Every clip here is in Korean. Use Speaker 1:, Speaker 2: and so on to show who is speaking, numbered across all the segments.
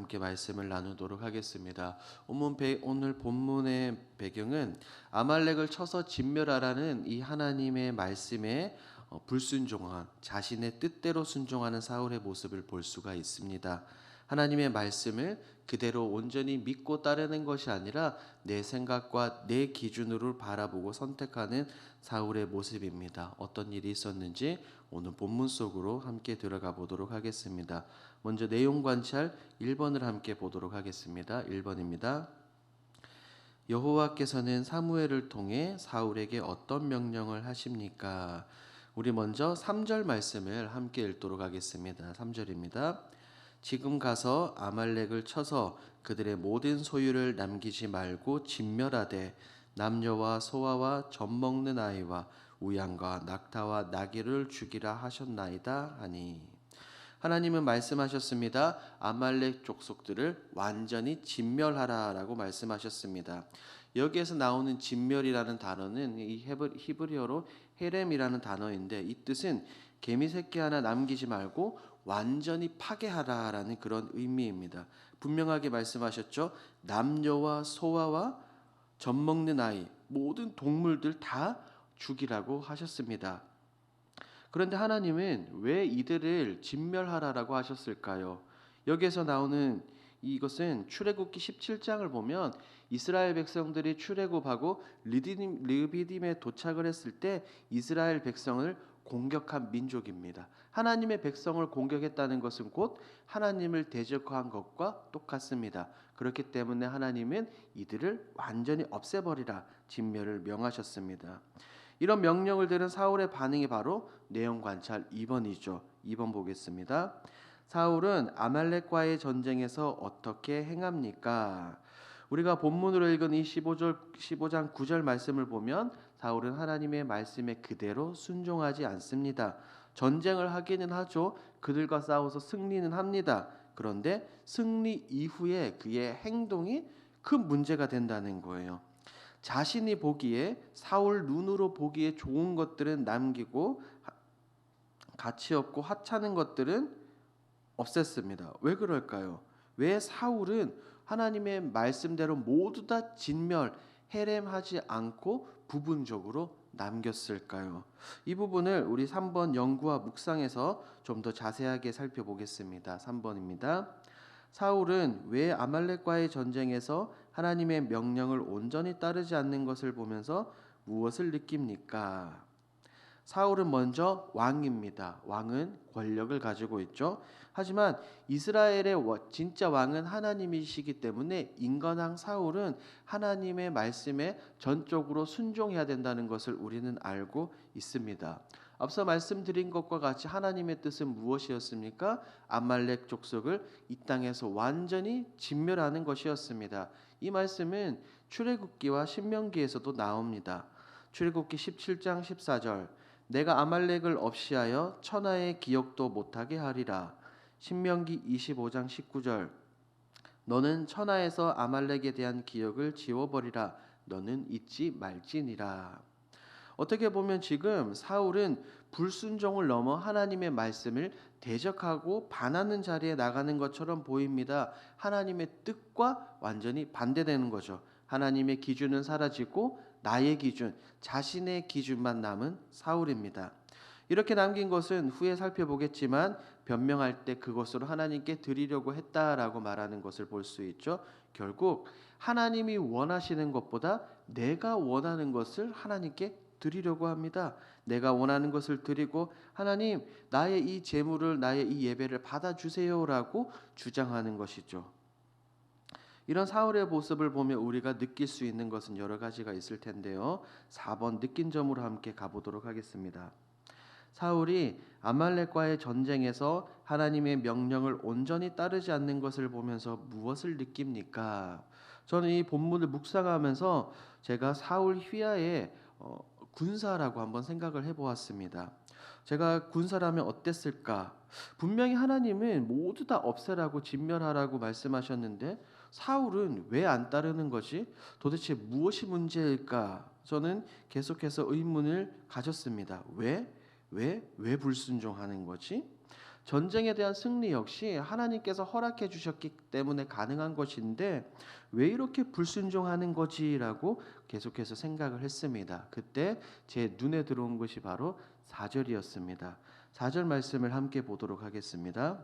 Speaker 1: 함께 말씀을 나누도록 하겠습니다. 오늘 본문의 배경은 아말렉을 쳐서 진멸하라는 이 하나님의 말씀에 불순종한, 자신의 뜻대로 순종하는 사울의 모습을 볼 수가 있습니다. 하나님의 말씀을 그대로 온전히 믿고 따르는 것이 아니라 내 생각과 내 기준으로 바라보고 선택하는 사울의 모습입니다. 어떤 일이 있었는지 오늘 본문 속으로 함께 들어가 보도록 하겠습니다. 먼저 내용 관찰 1번을 함께 보도록 하겠습니다. 1번입니다. 여호와께서는 사무엘을 통해 사울에게 어떤 명령을 하십니까? 우리 먼저 3절 말씀을 함께 읽도록 하겠습니다. 3절입니다. 지금 가서 아말렉을 쳐서 그들의 모든 소유를 남기지 말고 진멸하되 남녀와 소아와 젖먹는 아이와 우양과 낙타와 나귀를 죽이라 하셨나이다 하니, 하나님은 말씀하셨습니다. 아말렉 족속들을 완전히 진멸하라라고 말씀하셨습니다. 여기에서 나오는 진멸이라는 단어는 이 히브리어로 헤렘이라는 단어인데, 이 뜻은 개미 새끼 하나 남기지 말고 완전히 파괴하라라는 그런 의미입니다. 분명하게 말씀하셨죠. 남녀와 소아와 젖먹는 아이, 모든 동물들 다 죽이라고 하셨습니다. 그런데 하나님은 왜 이들을 진멸하라라고 하셨을까요? 여기에서 나오는 이것은 출애굽기 17장을 보면 이스라엘 백성들이 출애굽하고 르비딤에 도착을 했을 때 이스라엘 백성을 공격한 민족입니다. 하나님의 백성을 공격했다는 것은 곧 하나님을 대적한 것과 똑같습니다. 그렇기 때문에 하나님은 이들을 완전히 없애버리라 진멸을 명하셨습니다. 이런 명령을 들은 사울의 반응이 바로 내용 관찰 2번이죠. 2번 보겠습니다. 사울은 아말렉과의 전쟁에서 어떻게 행합니까? 우리가 본문으로 읽은 이 15장 9절 말씀을 보면 사울은 하나님의 말씀에 그대로 순종하지 않습니다. 전쟁을 하기는 하죠. 그들과 싸워서 승리는 합니다. 그런데 승리 이후에 그의 행동이 큰 문제가 된다는 거예요. 자신이 보기에, 사울 눈으로 보기에 좋은 것들은 남기고 가치 없고 하찮은 것들은 없앴습니다. 왜 그럴까요? 왜 사울은 하나님의 말씀대로 모두 다 진멸, 해렘하지 않고 부분적으로 남겼을까요? 이 부분을 우리 3번 연구와 묵상에서 좀 더 자세하게 살펴보겠습니다. 3번입니다. 사울은 왜 아말렉과의 전쟁에서 하나님의 명령을 온전히 따르지 않는 것을 보면서 무엇을 느낍니까? 사울은 먼저 왕입니다. 왕은 권력을 가지고 있죠. 하지만 이스라엘의 진짜 왕은 하나님이시기 때문에 인간왕 사울은 하나님의 말씀에 전적으로 순종해야 된다는 것을 우리는 알고 있습니다. 앞서 말씀드린 것과 같이 하나님의 뜻은 무엇이었습니까? 아말렉 족속을 이 땅에서 완전히 진멸하는 것이었습니다. 이 말씀은 출애굽기와 신명기에서도 나옵니다. 출애굽기 17장 14절, 내가 아말렉을 없이하여 천하의 기억도 못하게 하리라. 신명기 25장 19절, 너는 천하에서 아말렉에 대한 기억을 지워버리라. 너는 잊지 말지니라. 어떻게 보면 지금 사울은 불순종을 넘어 하나님의 말씀을 대적하고 반하는 자리에 나가는 것처럼 보입니다. 하나님의 뜻과 완전히 반대되는 거죠. 하나님의 기준은 사라지고 나의 기준, 자신의 기준만 남은 사울입니다. 이렇게 남긴 것은 후에 살펴보겠지만 변명할 때 그것으로 하나님께 드리려고 했다라고 말하는 것을 볼 수 있죠. 결국 하나님이 원하시는 것보다 내가 원하는 것을 하나님께 드리려고 합니다. 내가 원하는 것을 드리고 하나님, 나의 이 제물을, 나의 이 예배를 받아주세요라고 주장하는 것이죠. 이런 사울의 모습을 보며 우리가 느낄 수 있는 것은 여러 가지가 있을 텐데요. 4번 느낀 점으로 함께 가보도록 하겠습니다. 사울이 아말렉과의 전쟁에서 하나님의 명령을 온전히 따르지 않는 것을 보면서 무엇을 느낍니까? 저는 이 본문을 묵상하면서 제가 사울 휘하의 군사라고 한번 생각을 해보았습니다. 제가 군사라면 어땠을까? 분명히 하나님은 모두 다 없애라고 진멸하라고 말씀하셨는데 사울은 왜 안 따르는 거지? 도대체 무엇이 문제일까? 저는 계속해서 의문을 가졌습니다. 왜 불순종하는 거지? 전쟁에 대한 승리 역시 하나님께서 허락해 주셨기 때문에 가능한 것인데 왜 이렇게 불순종하는 거지라고 계속해서 생각을 했습니다. 그때 제 눈에 들어온 것이 바로 4절이었습니다. 4절 말씀을 함께 보도록 하겠습니다.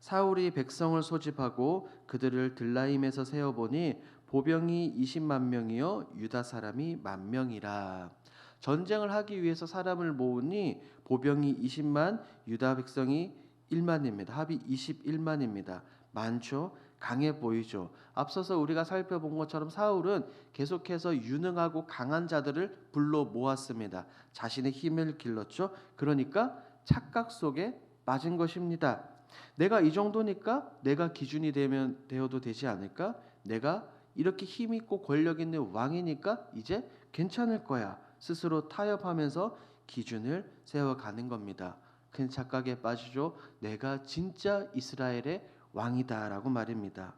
Speaker 1: 사울이 백성을 소집하고 그들을 들라임에서 세어보니 보병이 20만 명이요 유다 사람이 10,000명이라. 전쟁을 하기 위해서 사람을 모으니 보병이 20만, 유다 백성이 1만입니다. 합이 21만입니다. 많죠? 강해 보이죠? 앞서서 우리가 살펴본 것처럼 사울은 계속해서 유능하고 강한 자들을 불러 모았습니다. 자신의 힘을 길렀죠. 그러니까 착각 속에 빠진 것입니다. 내가 이 정도니까 내가 기준이 되어도 되지 않을까? 내가 이렇게 힘 있고 권력 있는 왕이니까 이제 괜찮을 거야. 스스로 타협하면서 기준을 세워가는 겁니다. 큰 착각에 빠지죠. 내가 진짜 이스라엘의 왕이다라고 말입니다.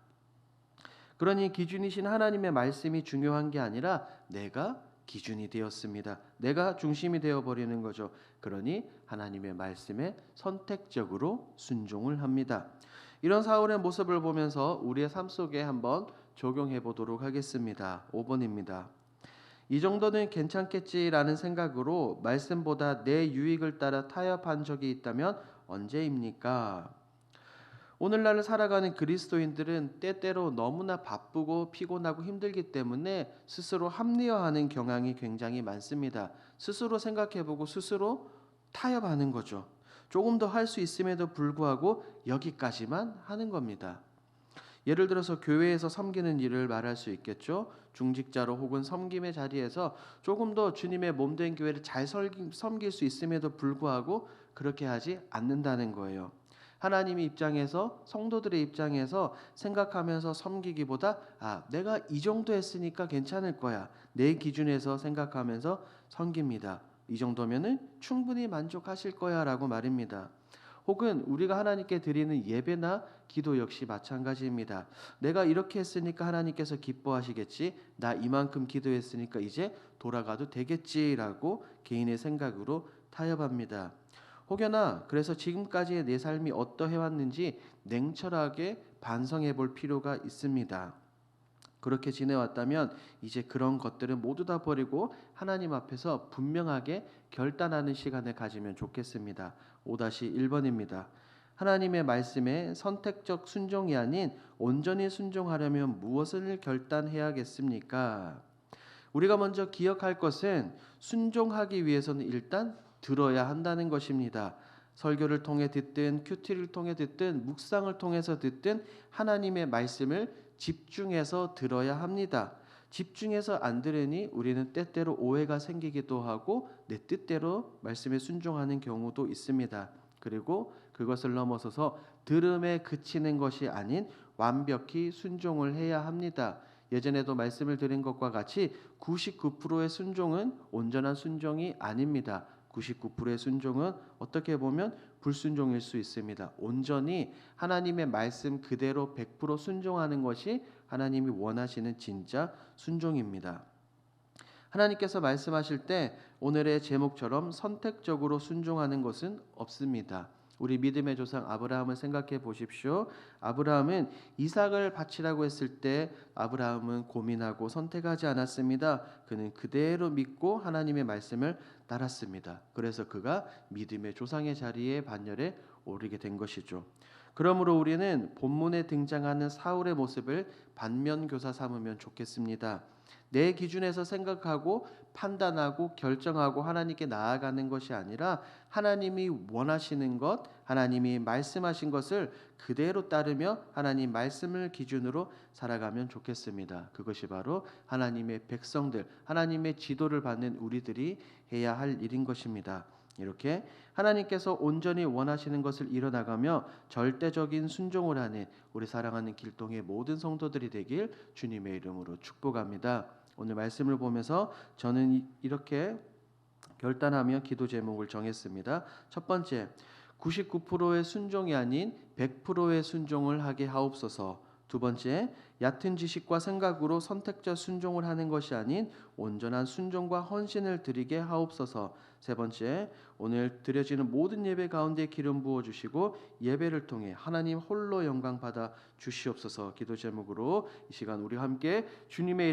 Speaker 1: 그러니 기준이신 하나님의 말씀이 중요한 게 아니라 내가 기준이 되었습니다. 내가 중심이 되어버리는 거죠. 그러니 하나님의 말씀에 선택적으로 순종을 합니다. 이런 사울의 모습을 보면서 우리의 삶 속에 한번 적용해 보도록 하겠습니다. 5번입니다. 이 정도는 괜찮겠지라는 생각으로 말씀보다 내 유익을 따라 타협한 적이 있다면 언제입니까? 오늘날을 살아가는 그리스도인들은 때때로 너무나 바쁘고 피곤하고 힘들기 때문에 스스로 합리화하는 경향이 굉장히 많습니다. 스스로 생각해보고 스스로 타협하는 거죠. 조금 더 할 수 있음에도 불구하고 여기까지만 하는 겁니다. 예를 들어서 교회에서 섬기는 일을 말할 수 있겠죠. 중직자로 혹은 섬김의 자리에서 조금 더 주님의 몸된 교회를 잘 섬길 수 있음에도 불구하고 그렇게 하지 않는다는 거예요. 하나님의 입장에서 성도들의 입장에서 생각하면서 섬기기보다 내가 이 정도 했으니까 괜찮을 거야. 내 기준에서 생각하면서 섬깁니다. 이 정도면은 충분히 만족하실 거야라고 말입니다. 혹은 우리가 하나님께 드리는 예배나 기도 역시 마찬가지입니다. 내가 이렇게 했으니까 하나님께서 기뻐하시겠지. 나 이만큼 기도했으니까 이제 돌아가도 되겠지라고 개인의 생각으로 타협합니다. 혹여나 그래서 지금까지의 내 삶이 어떠해 왔는지 냉철하게 반성해 볼 필요가 있습니다. 그렇게 지내왔다면 이제 그런 것들은 모두 다 버리고 하나님 앞에서 분명하게 결단하는 시간을 가지면 좋겠습니다. 5-1번입니다. 하나님의 말씀에 선택적 순종이 아닌 온전히 순종하려면 무엇을 결단해야겠습니까? 우리가 먼저 기억할 것은 순종하기 위해서는 일단 들어야 한다는 것입니다. 설교를 통해 듣든 큐티를 통해 듣든 묵상을 통해서 듣든 하나님의 말씀을 집중해서 들어야 합니다. 집중해서 안 들으니 우리는 때때로 오해가 생기기도 하고 내 뜻대로 말씀에 순종하는 경우도 있습니다. 그리고 그것을 넘어서서 들음에 그치는 것이 아닌 완벽히 순종을 해야 합니다. 예전에도 말씀을 드린 것과 같이 99%의 순종은 온전한 순종이 아닙니다. 99%의 순종은 어떻게 보면 불순종일 수 있습니다. 온전히 하나님의 말씀 그대로 100% 순종하는 것이 하나님이 원하시는 진짜 순종입니다. 하나님께서 말씀하실 때 오늘의 제목처럼 선택적으로 순종하는 것은 없습니다. 우리 믿음의 조상 아브라함을 생각해 보십시오. 아브라함은 이삭을 바치라고 했을 때 아브라함은 고민하고 선택하지 않았습니다. 그는 그대로 믿고 하나님의 말씀을 따랐습니다. 그래서 그가 믿음의 조상의 자리에 반열에 오르게 된 것이죠. 그러므로 우리는 본문에 등장하는 사울의 모습을 반면교사 삼으면 좋겠습니다. 내 기준에서 생각하고 판단하고 결정하고 하나님께 나아가는 것이 아니라 하나님이 원하시는 것, 하나님이 말씀하신 것을 그대로 따르며 하나님 말씀을 기준으로 살아가면 좋겠습니다. 그것이 바로 하나님의 백성들, 하나님의 지도를 받는 우리들이 해야 할 일인 것입니다. 이렇게 하나님께서 온전히 원하시는 것을 이뤄나가며 절대적인 순종을 하는 우리 사랑하는 길동의 모든 성도들이 되길 주님의 이름으로 축복합니다. 오늘 말씀을 보면서 저는 이렇게 결단하며 기도 제목을 정했습니다. 첫 번째, 99%의 순종이 아닌 100%의 순종을 하게 하옵소서. 두 번째, 얕은 지식과 생각으로 선택적 순종을 하는 것이 아닌 온전한 순종과 헌신을 드리게 하옵소서. 세 번째, 오늘 드려지는 모든 예배 가운데 기름 부어 주시고 예배를 통해 하나님 홀로 영광 받아 주시옵소서. 기도 제목으로 이 시간 우리 함께 주님의